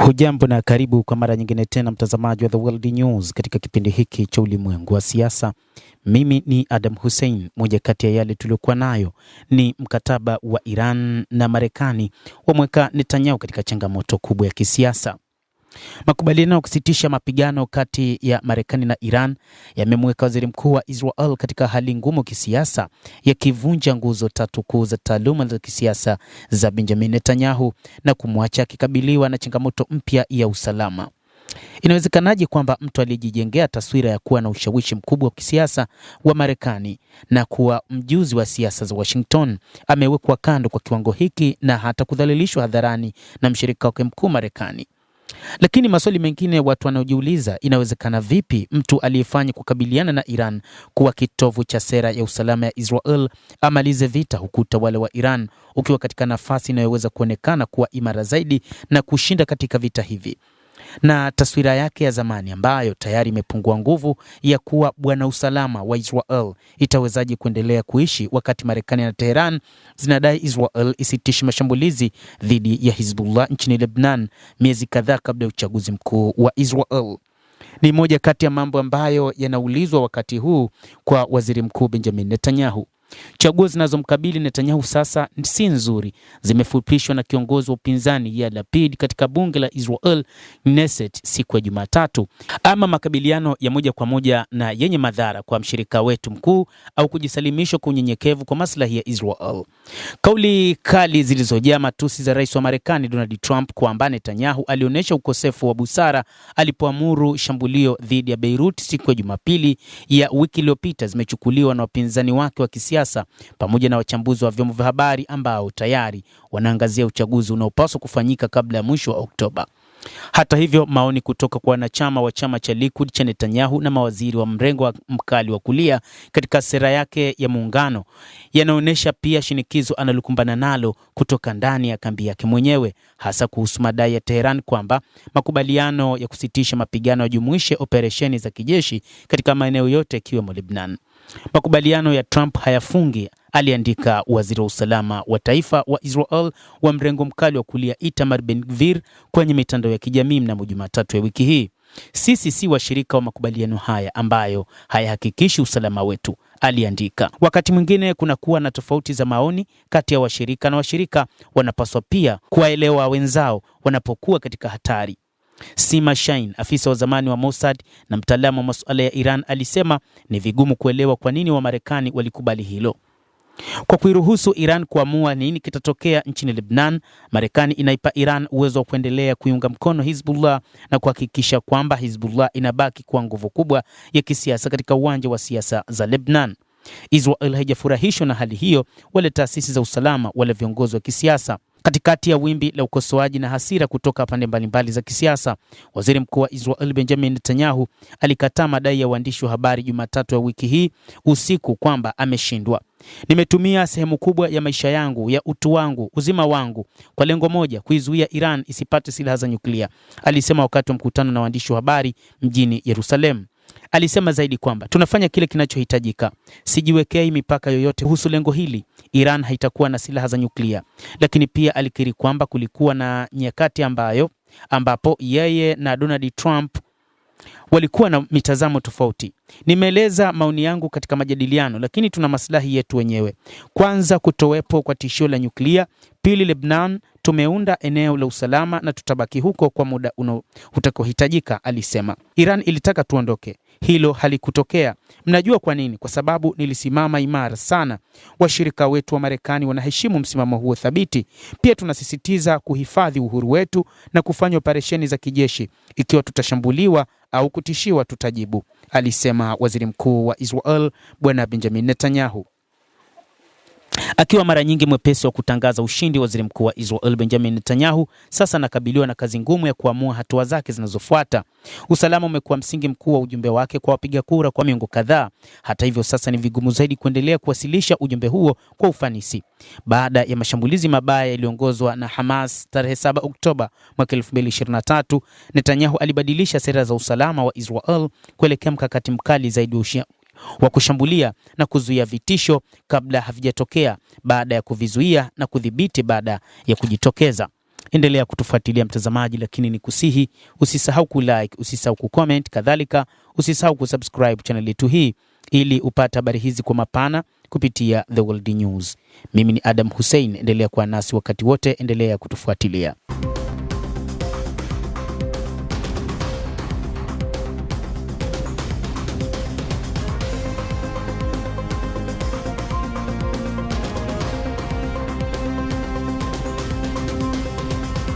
Hujambo na karibu kwa mara nyingine tena mtazamaji wa The World News katika kipindi hiki cha ulimwengu wa siasa. Mimi ni Adam Hussein. Moja kati ya yale tuliokuwa nayo ni mkataba wa Iran na Marekani wamweka Netanyahu katika changamoto kubwa ya kisiasa. Makubaliano ya kusitisha mapigano kati ya Marekani na Iran yamemweka waziri mkuu wa Israel katika hali ngumu kisiasa, yakivunja nguzo tatu kuu za taaluma za kisiasa za Benjamin Netanyahu na kumwacha akikabiliwa na changamoto mpya ya usalama. Inawezekanaje kwamba mtu aliyejijengea taswira ya kuwa na ushawishi mkubwa wa kisiasa wa Marekani na kuwa mjuzi wa siasa za Washington amewekwa kando kwa kiwango hiki na hata kudhalilishwa hadharani na mshirika wake mkuu Marekani? Lakini maswali mengine watu wanaojiuliza, inawezekana vipi mtu aliyefanya kukabiliana na Iran kuwa kitovu cha sera ya usalama ya Israel amalize vita, huku utawala wa Iran ukiwa katika nafasi inayoweza kuonekana kuwa imara zaidi na kushinda katika vita hivi? Na taswira yake ya zamani ambayo tayari imepungua nguvu ya kuwa bwana usalama wa Israel itawezaje kuendelea kuishi wakati Marekani na Tehran zinadai Israel isitishe mashambulizi dhidi ya Hezbollah nchini Lebanon miezi kadhaa kabla ya uchaguzi mkuu wa Israel? Ni moja kati ya mambo ambayo yanaulizwa wakati huu kwa waziri mkuu Benjamin Netanyahu. Chaguo zinazomkabili Netanyahu sasa si nzuri. Zimefupishwa na kiongozi wa upinzani Yair Lapid katika bunge la Israel Knesset siku ya Jumatatu. Ama makabiliano ya moja kwa moja na yenye madhara kwa mshirika wetu mkuu, au kujisalimisha kwa unyenyekevu kwa maslahi ya Israel. Kauli kali zilizojaa matusi za rais wa Marekani Donald Trump kwamba Netanyahu alionyesha ukosefu wa busara alipoamuru shambulio dhidi ya Beirut siku ya Jumapili ya wiki iliyopita zimechukuliwa na wapinzani wake wa kisiasa pamoja na wachambuzi wa vyombo vya habari ambao tayari wanaangazia uchaguzi unaopaswa kufanyika kabla ya mwisho wa Oktoba. Hata hivyo, maoni kutoka kwa wanachama wa chama cha Likud cha Netanyahu na mawaziri wa mrengo wa mkali wa kulia katika sera yake ya muungano yanaonyesha pia shinikizo analokumbana nalo kutoka ndani ya kambi yake mwenyewe, hasa kuhusu madai ya Tehran kwamba makubaliano ya kusitisha mapigano yajumuishe operesheni za kijeshi katika maeneo yote ikiwemo Lebanon. Makubaliano ya Trump hayafungi, aliandika waziri wa usalama wa taifa wa Israel wa mrengo mkali wa kulia Itamar Ben-Gvir kwenye mitandao ya kijamii mnamo Jumatatu ya wiki hii. Sisi si washirika wa makubaliano haya ambayo hayahakikishi usalama wetu, aliandika. Wakati mwingine kuna kuwa na tofauti za maoni kati ya washirika, na washirika wanapaswa pia kuwaelewa wenzao wanapokuwa katika hatari. Sima Shain, afisa wa zamani wa Mossad na mtaalamu wa masuala ya Iran, alisema ni vigumu kuelewa kwa nini Wamarekani walikubali hilo. Kwa kuiruhusu Iran kuamua nini kitatokea nchini Lebanon, Marekani inaipa Iran uwezo wa kuendelea kuiunga mkono Hezbollah na kuhakikisha kwamba Hezbollah inabaki kwa nguvu kubwa ya kisiasa katika uwanja wa siasa za Lebanon. Israel haijafurahishwa na hali hiyo, wala taasisi za usalama wala viongozi wa kisiasa. Katikati ya wimbi la ukosoaji na hasira kutoka pande mbalimbali za kisiasa, waziri mkuu wa Israel Benjamin Netanyahu alikataa madai ya waandishi wa habari Jumatatu ya wiki hii usiku kwamba ameshindwa. Nimetumia sehemu kubwa ya maisha yangu, ya utu wangu, uzima wangu kwa lengo moja, kuizuia Iran isipate silaha za nyuklia, alisema wakati wa mkutano na waandishi wa habari mjini Yerusalemu. Alisema zaidi kwamba tunafanya kile kinachohitajika. Sijiwekei mipaka yoyote kuhusu lengo hili. Iran haitakuwa na silaha za nyuklia. Lakini pia alikiri kwamba kulikuwa na nyakati ambapo yeye na Donald Trump walikuwa na mitazamo tofauti. Nimeeleza maoni yangu katika majadiliano, lakini tuna maslahi yetu wenyewe. Kwanza, kutowepo kwa tishio la nyuklia. Pili, Lebanon tumeunda eneo la usalama na tutabaki huko kwa muda utakohitajika, alisema. Iran ilitaka tuondoke. Hilo halikutokea. Mnajua kwa nini? Kwa sababu nilisimama imara sana. Washirika wetu wa Marekani wanaheshimu msimamo huo thabiti. Pia tunasisitiza kuhifadhi uhuru wetu na kufanya operesheni za kijeshi. Ikiwa tutashambuliwa au kutishiwa, tutajibu, alisema waziri mkuu wa Israel bwana Benjamin Netanyahu. Akiwa mara nyingi mwepesi wa kutangaza ushindi, waziri mkuu wa Israel Benjamin Netanyahu sasa anakabiliwa na kazi ngumu ya kuamua hatua zake zinazofuata. Usalama umekuwa msingi mkuu wa ujumbe wake kwa wapiga kura kwa miongo kadhaa. Hata hivyo, sasa ni vigumu zaidi kuendelea kuwasilisha ujumbe huo kwa ufanisi. Baada ya mashambulizi mabaya yaliyoongozwa na Hamas tarehe 7 Oktoba mwaka 2023, Netanyahu alibadilisha sera za usalama wa Israel kuelekea mkakati mkali zaidi wa kushambulia na kuzuia vitisho kabla havijatokea, baada ya kuvizuia na kudhibiti baada ya kujitokeza. endelea kutufuatilia mtazamaji, lakini ni kusihi usisahau kulike, usisahau kucomment, kadhalika usisahau kusubscribe channel yetu hii ili upate habari hizi kwa mapana kupitia The World News. Mimi ni Adam Hussein, endelea kuwa nasi wakati wote, endelea kutufuatilia.